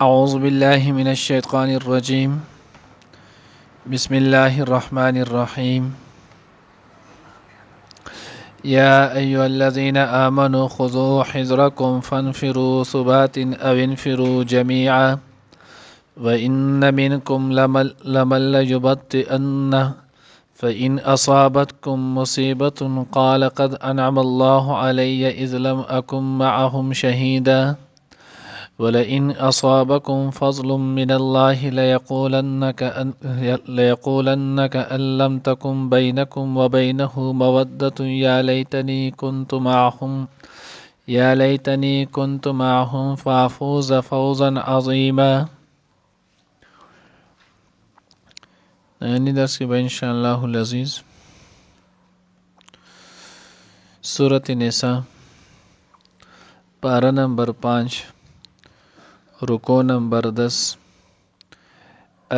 أعوذ بالله من الشيطان الرجيم. بسم الله الرحمن الرحيم. يا أيها الذين آمنوا خذوا حذركم فانفروا ثبات أو انفروا جميعا وإن منكم لمن ليبطئن فإن أصابتكم مصيبة قال قد أنعم الله علي إذ لم أكن معهم شهيدا ولئن أصابكم فضل من الله ليقولنك أن لم تكن بينكم وبينه مودة يا ليتني كنت معهم فأفوز فوزا عظيما. نانی درس کې ان شاء الله العزیز سورة نساء پارہ نمبر 5 رکو نمبر 10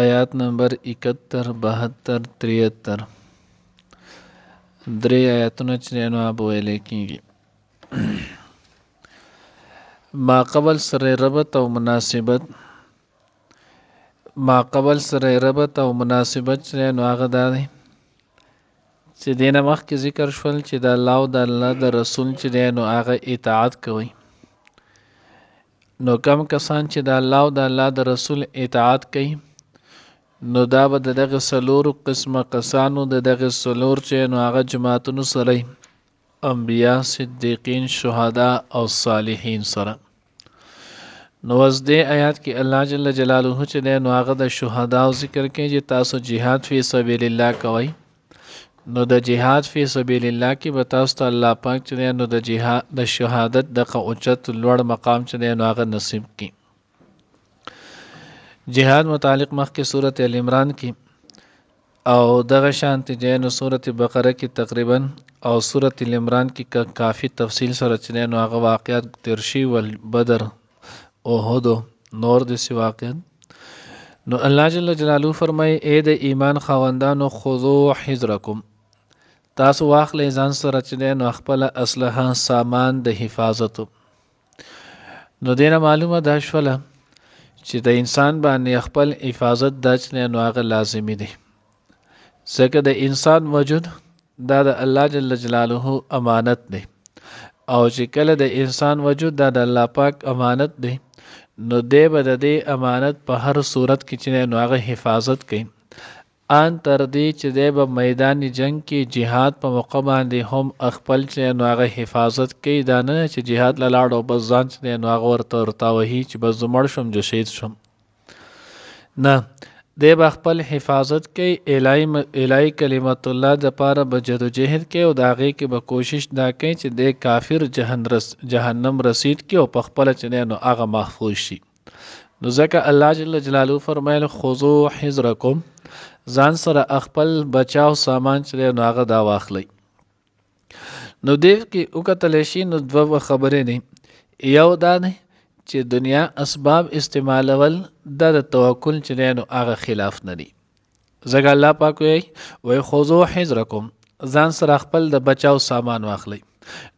آیات نمبر 71 72 73 درې آیاتونه چې نو اب ویل کېږي ما قبل سره ربط او مناسبت چې نو هغه دا دی چې دینه مخکې ذکر شول چې د الله او د الله د رسول چې نو هغه اطاعت کوي. نو کم کسان چې د الله او د الله د رسول اطاعت کوي نو دا به دغه څلورو قسمه کسانو دغه څلور چې نو هغه جماعتونو سره انبیا، صدیقین، شهدا او صالحین سره. نو اوس دې آیات کې الله جل جلاله چې نو هغه د شهدا ذکر کوي چې تاسو جهاد فی سبیل الله کوئ. نو د جهاد فی سبیل الله کې به تاسو ته الله پاک چې نو د جهاد د شهادت د اوچت لوړ مقام چې نو هغه نصیب کړي. جهاد متعلق مخکې سورۃ ال عمران کې او دغه شانتي نو سورۃ بقره کې تقریبا او سورۃ ال عمران کې کافی تفصیل سره چې نو هغه واقعات ترشی ول بدر احد نور د سی واقعات. نو الله جل جلاله فرمای اے د ایمان خاوندانو خذوا حذرکم، تاسو واخلې ځان سره چې نو خپل اسلحه سامان د حفاظت. نو دینه معلومه ده شوله چې د انسان باندې خپل حفاظت د چې نو هغه لازمی دی، ځکه د انسان وجود دا د الله جل جلاله امانت دی او چې کله د انسان وجود دا د الله پاک امانت دی نو دی به د دې امانت په هر صورت کې چې نو هغه حفاظت کوي ان تر دې چې دی به میدان جنگ کې جهاد په موقع باندې هم خپل چې نو هغه حفاظت کوي. دا نه چې جهاد لاړ او بس ځان چې نو هغه ورته وهي چې بس زمړ شم جو شهید شم، نه، دی به خپل حفاظت کوي. الهی کلمت الله د پاره به جدوجهد کوي او د هغې کې به کوشش دا کوي چې دی کافر جهنم رسید کړي او په خپله چې نو هغه محفوظ شي. نو ځکه الله جل جلاله فرمایل خذوا حذرکم، ځان سره خپل بچاو سامان چې نو هغه دا واخلئ. نو دې کې وکتلی شي نو دوه خبرې دي. یو دا دی چې دنیا اسباب استعمالول د توکل چې نو هغه خلاف نه دي، ځکه الله پاک وایي خذوا حذرکم، ځان سره خپل د بچاو سامان واخلئ.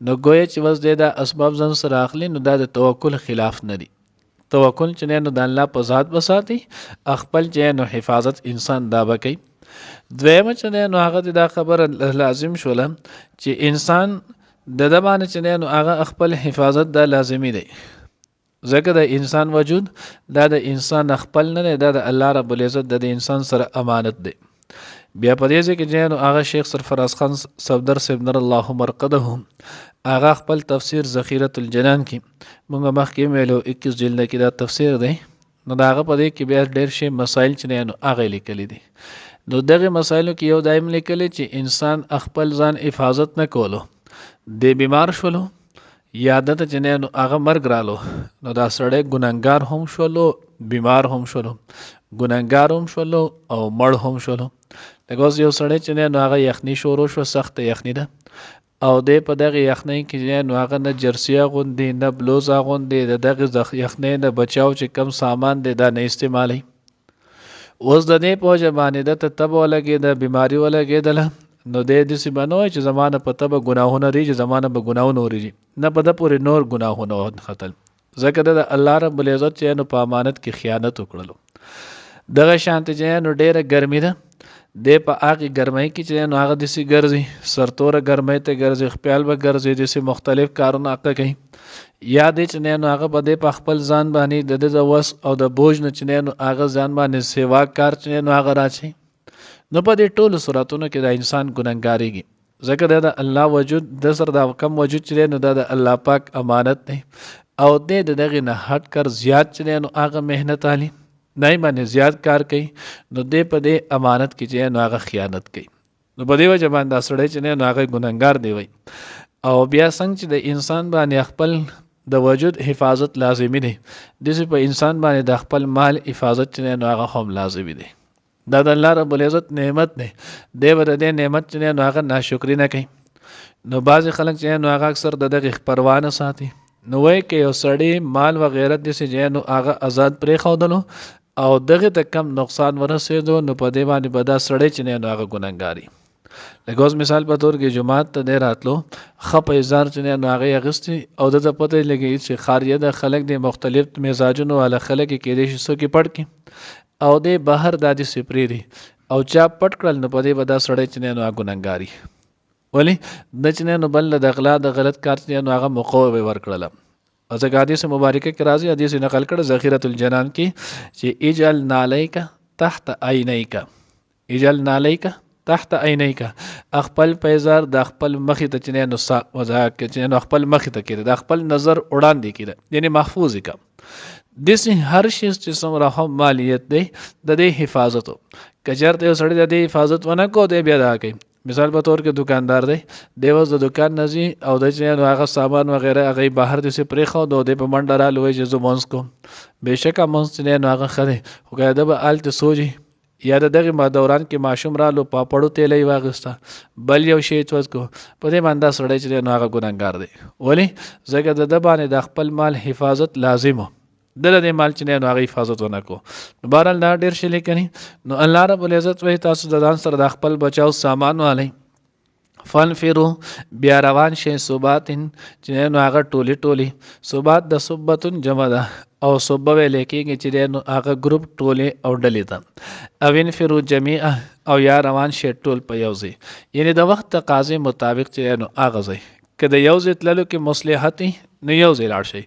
نو ګویا چې وس د اسباب ځان سره اخلي نو دا د توکل خلاف نه دي. توکل چې نو د الله په ذات بساتي، خپل چې نو حفاظت انسان دا بکي. دویمه چې نو هغه دا خبره لازم شوله چې انسان د باندې چې نو هغه خپل حفاظت دا لازمی دی، ځکه د انسان وجود دا د انسان خپل نه دی، دا د الله رب العزت د انسان سره امانت دی. بیا په دې کې چې نو هغه شیخ سرفراز خان صفدر صاحب نور الله مرقده هغه خپل تفسیر ذخیرۃ الجنان کې موږ مخکې ویلو 21 جلد کې دا تفسیر دی. نو دا هغه په دې کې بیا ډېر شی مسائل چې نو هغه لیکلي دي. نو دغه مسایلو کې یو دایم لیکلی چې انسان خپل ځان حفاظت نه کولو، د بیمار شولو یا دته چې نو هغه مرګ رالو نو دا سړی ګناهګار هم شولو، بیمار هم شولو، ګناهګار هم شولو او مړ هم شولو. لکه اوس یو سړی چې نو هغه یخني شروع شو، سخت یخني ده او دی په دغه یخنۍ کې نو هغه نه جرسي اغوندي نه بلوز اغوندي، د دغه یخنۍ نه بچاو چې کم سامان دی دا نه استعمالوي. اوس د دې په وجه باندې دته تبه ولګېده، بیماري ولګېدله، نو دې داسې به نه وایي چې زما نه په تبه ګناهونه ریږي، زما نه به ګناهونه وریږي، نه په ده پورې نور ګناهونه ختل. ځکه د الله رب العزت چې نو په امانت کې خیانت وکړلو. دغه شانتي چې نو ډېره ګرمي ده د په هغه ګرمۍ کې چې نو هغه دسي ګرځي سرتوره ګرمۍ ته ګرځي خپل به ګرځي دسي مختلف کارونه هغه کوي یا د چې نو هغه به په خپل ځان باندې د وس او د بوج نه چې نو هغه ځان باندې سیوا کار چې نو هغه راځي. نو په دې ټولو صورتونو کې د انسان ګناهګاریږي ځکه د الله وجود د سر د کم وجود چې نو د الله پاک امانت دی او د دغه نه هټ کر زیات چې نو هغه مهنت علي نه باندې زیات کار کوي نو دې په دې امانت کې چې نو هغه خیانت کوي. نو په دې وجه باندې سړی چې نو هغه ګناهګار دی وي. او بیا څنګه چې د انسان باندې خپل د وجود حفاظت لازمي دی دسې په انسان باندې د خپل مال حفاظت چې نو هغه هم لازمي دی. دا د الله رب العزت نعمت دی دی به د دې نعمت چې نو هغه ناشکری نه کوي. نو بعضې خلک چې نو هغه اکثر د دغه پروا نه ساتي نو وایي که یو سړی مال وغیره داسې چې نو هغه آزاد پرېښودلو او دغه ته کم نقصان ورسېدو نو په دې باندې به دا سړی چې نو هغه ګناهګاري. لکه اوس مثال په طور کې جماعت ته دی راتلو ښه پیزار چې نو هغه یې اخیستي او د ته پته یې لګي چې خاریه د خلک د مختلف مزاجونو والا خلک یې کېدای شي څوک یې پټ کړي او دی بهر دا داسې پرېږدي او چا پټ کړل نو په دې به دا سړی چې نو هغه ګناهګاري. ولې د چې نو بل د غلا د غلط کار چې نو هغه موقع ورکړله. او ځکه حدیث مبارکه کې راځي حدیث نقل کړه ذخیرة الجنان کې چې اجعل نالیک تحت عینیک اجعل نالیک تحت عینیک خپل پیزار د خپل مخې ته چې نو وضاحت کې چې نو خپل مخې ته کېده د خپل نظر وړاندې کېده یعنی محفوظ کا داسې هر شی چې څومره هم مالیت دی د دې حفاظت که چېرته یو سړی د دې حفاظت ونه کو دی بیا دا کوي. مثال په طور کې دکاندار دی دیوز د دکان نه ځي او د چې نو هغه سامان وغیره هغه بهر داسې پرېښود او دی په منډه رالو وایي چې زه مونځ کوم. بېشکه مونځ چې نو هغه ښه دی خو که ده به هلته سوچي یا د دغه دوران کې ماشوم رالو پاپړو تیله یې واخیسته بل یو شی یې څوڅ کو په دې باندې دا سړی چې نو هغه ګناهګار دی. ولې ځکه د ده باندې د خپل مال حفاظت لازم د دې مال چې نو هغه حفاظت ونه کو. نو بهرحال دا ډېر شی لیکني نو الله رب العزت وایي تاسو د ځان سره د خپل بچاو سامان والئ فنفرو بیا روان شي صباتن چې نو هغه ټولي ټولي صبات د صبتون جمع ده او صبه ویل کېږي چې نو هغه ګروپ ټولي او ډلې ده او انفرو جميعا او یا روان شي ټول په یو ځای یعنی د وخت تقاضې مطابق چې نو هغه ځای که د یو ځای تللو کې مصلحت نو یو ځای لاړ شي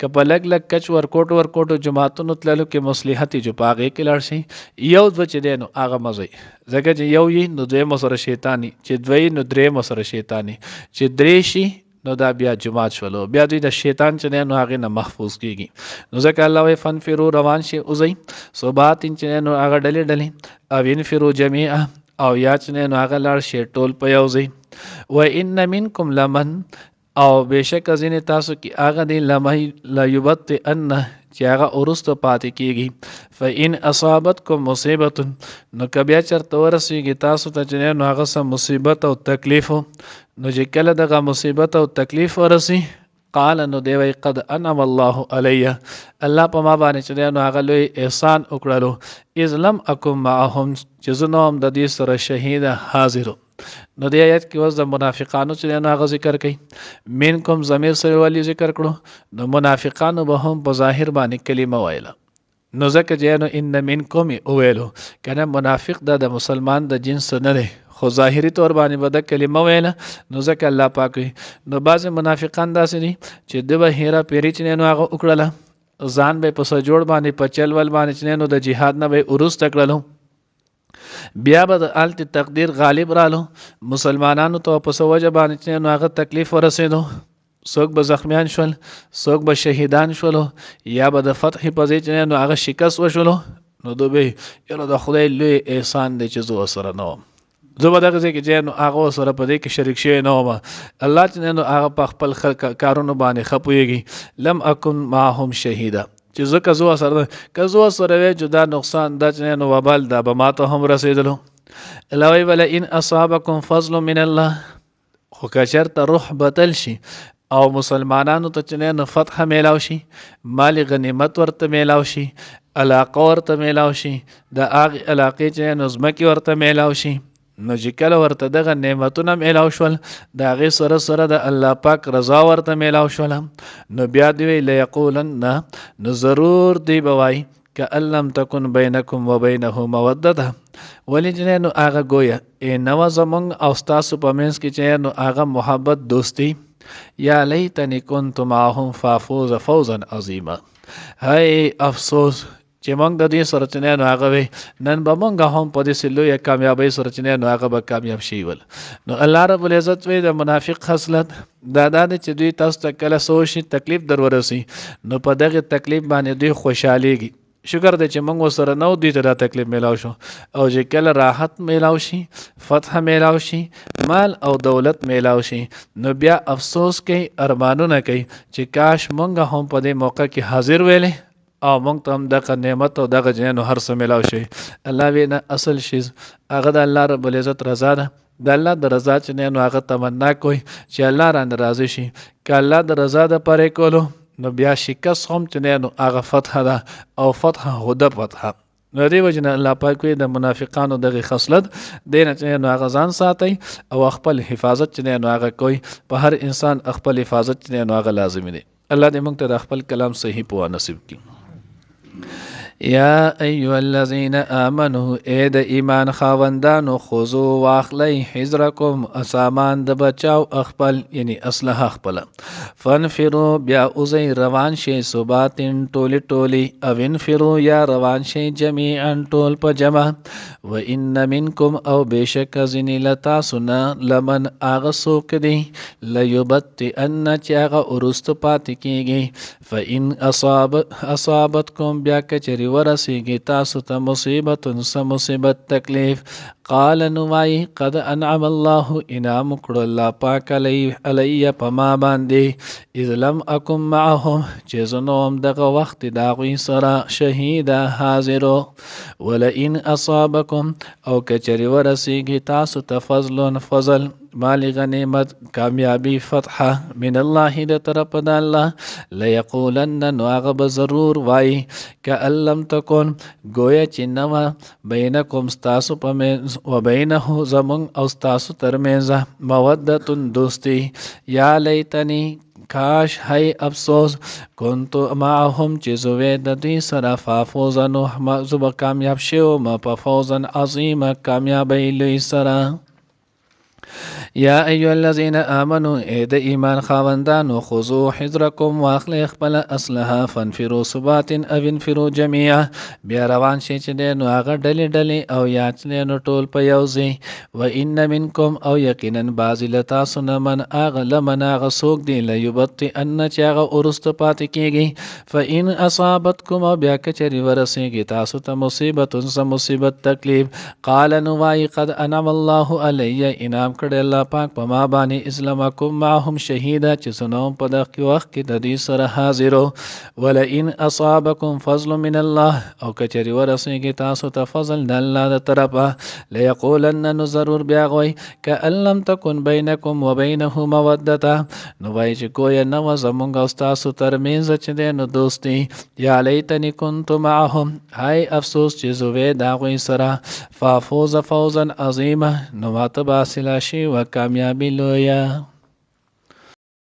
که په لږ لږ کچ ورکوټو جماعتونو تللو کې مصلحت جو په هغې کې لاړ شي یو دوه چې دی نو هغه مزه ځکه چې یو یې نو دویم سره شیطاني چې دوی نو دریم سره شیطاني چې درې شي نو دا بیا جماعت شولو بیا دوی د شیطان چې دی نو هغې نه محفوظ کېږي. نو ځکه الله وایي فنفرو روان شي اوځئ صبات چې نو هغه ډلې ډلې او انفرو جمیعا او یا چې نو هغه لاړ شي ټول په یو ځای. و ان منکم لمن او بېشک ځینې تاسو کې هغه دی لیبطئن چې هغه وروسته پاتې کېږي فإن اصابتکم مصیبت نو که بیا چېرته ورسېږي تاسو ته چې نو هغه څه مصیبت او تکلیف نو چې کله دغه مصیبت او تکلیف ورسي قال نو دی وایي قد انعم الله علی الله په ما باندې چې دی نو هغه لوی احسان وکړلو اذ لم اکن معهم چې زه نه هم د دې سره شهیده حاضر. نو دی آیت کې اوس د منافقانو چې دی نو هغه ذکر کوي منکم ضمیر سره ولي ذکر کړو نو منافقانو به هم په ظاهر باندې کلمه ویله نو ځکه چې نو ان منکم وویلو کنه منافق د مسلمان د جنس نه دی خو ظاهري طور باندې به د کلمه ویله نو ځکه الله پاک وي. نو بعضې منافقان داسې دي چې د به هیره پیري چې نو هغه وکړله ځان به په سجوړ باندې په چل ول باندې چې نو د جهاد نه به وروسته کړلو بیا به د هلته تقدیر غالب رالو مسلمانانو ته په څه وجه باندې چې نو هغه تکلیف ورسېدو څوک به زخمیان شول څوک به شهیدان شولو یا به د فتح په ځای چې نو هغه شکست وشولو نو دوی به یاره د خدای لوی احسان دی چې زه ورسره نه وم زه به دغه ځای کې چې نو هغه ورسره په دې کې شریک شوی نه وم الله چې نو هغه په خپل کارونو باندې ښه پوهېږي لم اکن معهم شهیده چې زه که زه سره که زه سره وی چې دا نقصان دا چې نو وبال دا به ماته هم رسېدلو. الله وایي ولا ان اصابکم فضل من الله خو که چېرته روح بدل شي او مسلمانانو ته چې نو فتح میلاو شي مال غنیمت ورته میلاو شي علاقه ورته میلاو شي د هغې علاقې چې نو ځمکې ورته میلاو شي نو چې کله ورته دغه نعمتونه میلاو شول د هغې سره سره د الله پاک رضا ورته میلاو شوله نو بیا دی وی لیقولن نو ضرور دی به وایي که ان لم تکن بینکم و بینه مودته ولې چې نو هغه ګویا نه وه زمونږ او ستاسو په منځ کې چې نو هغه محبت دوستي یا لیتنی کنت معهم فافوز فوزا عظیما هی افسوس چې موږ د دې سره چې نو هغه وی نن به موږ هم په دې لویه کامیابۍ سره چې نو هغه به کامیاب شي ول نو الله رب العزت وی د منافق خصلت دا چې دوی تاسو ته کله سوچ تکلیف در ورسي نو په دغه تکلیف باندې دوی خوشحاليږي شکر دی چې موږ سره نو دوی ته دا تکلیف میلاو شو او چې کله راحت میلاو شي فتح میلاو شي مال او دولت میلاو شي نو بیا افسوس کوي ارمانونه کوي چې کاش موږ هم په دې موقع کې حاضر ویلې او موږ ته هم دغه نعمت او دغه جنو هر څه میلاو شي الله وینا اصل شیز هغه د الله رب العزت رضا ده د الله د رضا چې نو هغه تمنا کوي چې الله را ناراضه شي که الله د رضا د پرې کولو نو بیا شکست هم چې نو هغه فتح ده او فتح هده فتح نو دی وجنه الله پاک وی د منافقانو دغه خصلت دین چې نو هغه ځان ساتي او خپل حفاظت چې نو هغه کوي په هر انسان خپل حفاظت چې نو هغه لازمي دی الله دې موږ ته د خپل کلام صحیح په نصیب کړي یا ایها الذین آمنوا اے د ایمان خاوندانو خذوا واخلی حذرکم اسامان د بچاو خپل یعنی اسلحه خپل فانفروا بیا اوزی روان شي ثباتن ټولی ټولی او انفروا یا روان شي جميعا ټول په جمع و ان منکم او بشک ذنی لتا سنا لمن اغسوک دی لیبت ان چاغه ورست پات کیږي فان اصابتکم بیا کچری ورسیږي تاسو ته مصیبت مصیبت تکلیف قال نوای قد انعم الله انعام کړ الله پاک علی پما باندې اذ لم اکم معهم چې زنوم دغه وخت دا غوی سره شهید حاضر ولئن اصابکم او کچری ورسیږي تاسو ته فضل مال غنیمت کامیابی فتح من الله د طرف د الله ليقولن نواغب ضرور وای کأن لم تکن گویا چې نو بینکم ستاسو په و بینه زمون او ستاسو ترمنځ مودتن دوستی یا لیتنی کاش هی افسوس کنتو معهم چې زوی د دې سره فافوزا نو زب کامیاب شو ما په فوزا عظیم کامیابی لوی سره یا ایها الذین آمنوا اے د ایمان خاوندانو خذوا حذرکم واخلی خپل اسلحه فانفروا ثبات او انفروا جميعا بیا روان شي چې نو هغه ډلې او یا چې نو ټول په یوځي و ان منکم او یقینا بعض لتا سنمن اغلمن غسوک دی لیبت ان چې هغه ورست پات کیږي فان اصابتکم بیا کچری ورسیږي تاسو ته مصیبت تکلیف قال نو وای قد انعم الله علی انعام کړه الله پاک په ما باندې اسلامکم معهم شهیدا چې سنوم په دغه وخت کې د دې سره حاضرو ولئن اصابکم فضل من الله او کچری ورسیږي تاسو ته فضل د الله د طرفه ليقولن ضرور بیا غوي کأن لم تکن بینکم وبینه مودته نو وای چې کوی نو زمونږ او تاسو ترمنځ چې نو دوستی یا لیتنی کنت معهم هاي افسوس چې زوی دا غوي سره فافوز فوزا عظیما نو ماته باسلا شي و کامیابی لویا